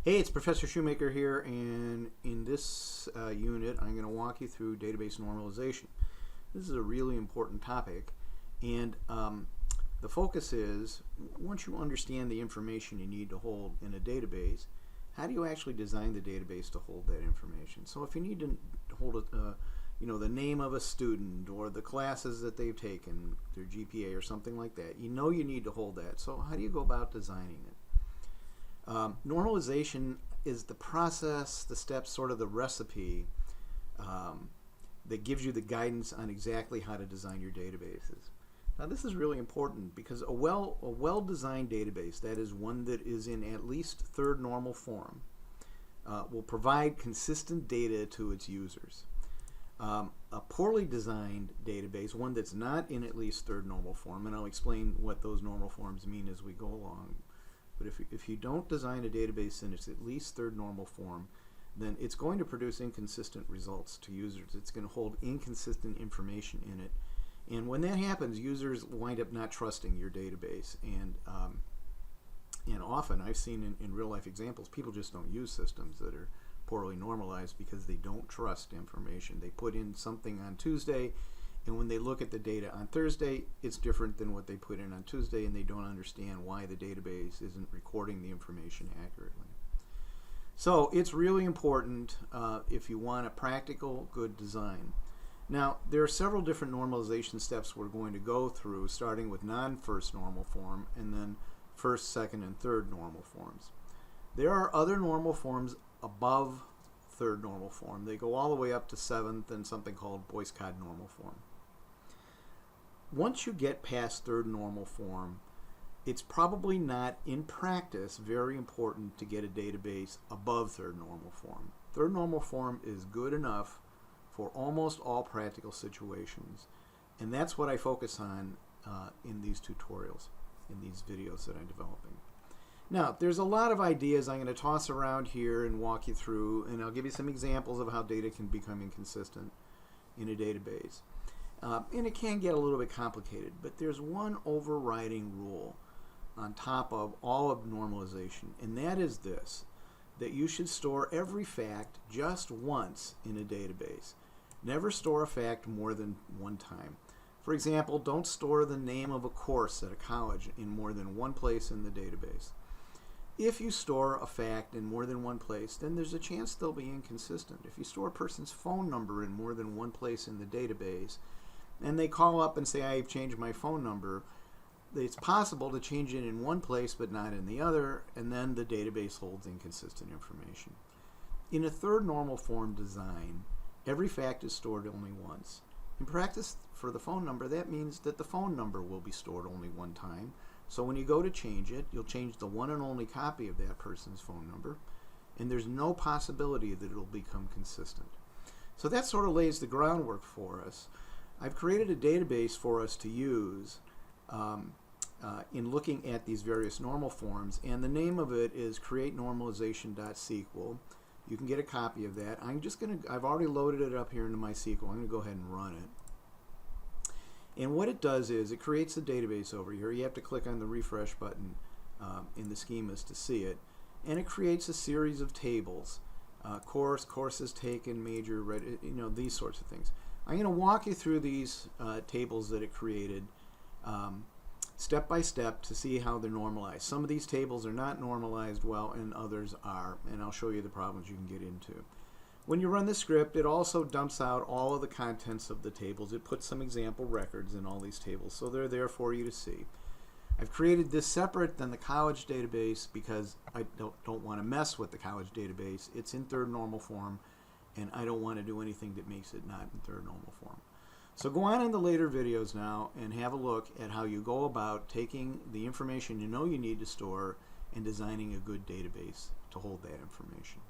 Hey, it's Professor Shoemaker here, and in this unit I'm going to walk you through database normalization. This is a really important topic, and the focus is, once you understand the information you need to hold in a database, how do you actually design the database to hold that information? So if you need to hold the name of a student or the classes that they've taken, their GPA or something like that, you know you need to hold that. So how do you go about designing it? Normalization is the process, the steps, sort of the recipe that gives you the guidance on exactly how to design your databases. Now this is really important because a well-designed database, that is one that is in at least third normal form, will provide consistent data to its users. A poorly designed database, one that's not in at least third normal form, and I'll explain what those normal forms mean as we go along. But if you don't design a database in its at least third normal form, then it's going to produce inconsistent results to users. It's going to hold inconsistent information in it. And when that happens, users wind up not trusting your database. And often, I've seen in real life examples, people just don't use systems that are poorly normalized because they don't trust information. They put in something on Tuesday, and when they look at the data on Thursday, it's different than what they put in on Tuesday, and they don't understand why the database isn't recording the information accurately. So it's really important if you want a practical, good design. Now, there are several different normalization steps we're going to go through, starting with non-first normal form and then first, second, and third normal forms. There are other normal forms above third normal form. They go all the way up to seventh and something called Boyce-Codd normal form. Once you get past third normal form, it's probably not, in practice, very important to get a database above third normal form. Third normal form is good enough for almost all practical situations, and that's what I focus on in these tutorials, in these videos that I'm developing. Now, there's a lot of ideas I'm going to toss around here and walk you through, and I'll give you some examples of how data can become inconsistent in a database. And it can get a little bit complicated, but there's one overriding rule on top of all of normalization, and that is this, that you should store every fact just once in a database. Never store a fact more than one time. For example, don't store the name of a course at a college in more than one place in the database. If you store a fact in more than one place, then there's a chance they'll be inconsistent. If you store a person's phone number in more than one place in the database, and they call up and say, I've changed my phone number, it's possible to change it in one place but not in the other, and then the database holds inconsistent information. In a third normal form design, every fact is stored only once. In practice, for the phone number, that means that the phone number will be stored only one time. So when you go to change it, you'll change the one and only copy of that person's phone number, and there's no possibility that it'll become consistent. So that sort of lays the groundwork for us. I've created a database for us to use in looking at these various normal forms, and the name of it is createnormalization.sql. You can get a copy of that. I've already loaded it up here into my SQL. I'm going to go ahead and run it. And what it does is it creates a database over here. You have to click on the refresh button in the schemas to see it. And it creates a series of tables. Courses taken, major, these sorts of things. I'm going to walk you through these tables that it created step by step to see how they're normalized. Some of these tables are not normalized well and others are, and I'll show you the problems you can get into. When you run the script, it also dumps out all of the contents of the tables. It puts some example records in all these tables, so they're there for you to see. I've created this separate than the college database because I don't want to mess with the college database. It's in third normal form, and I don't want to do anything that makes it not in third normal form. So go on in the later videos now and have a look at how you go about taking the information you know you need to store and designing a good database to hold that information.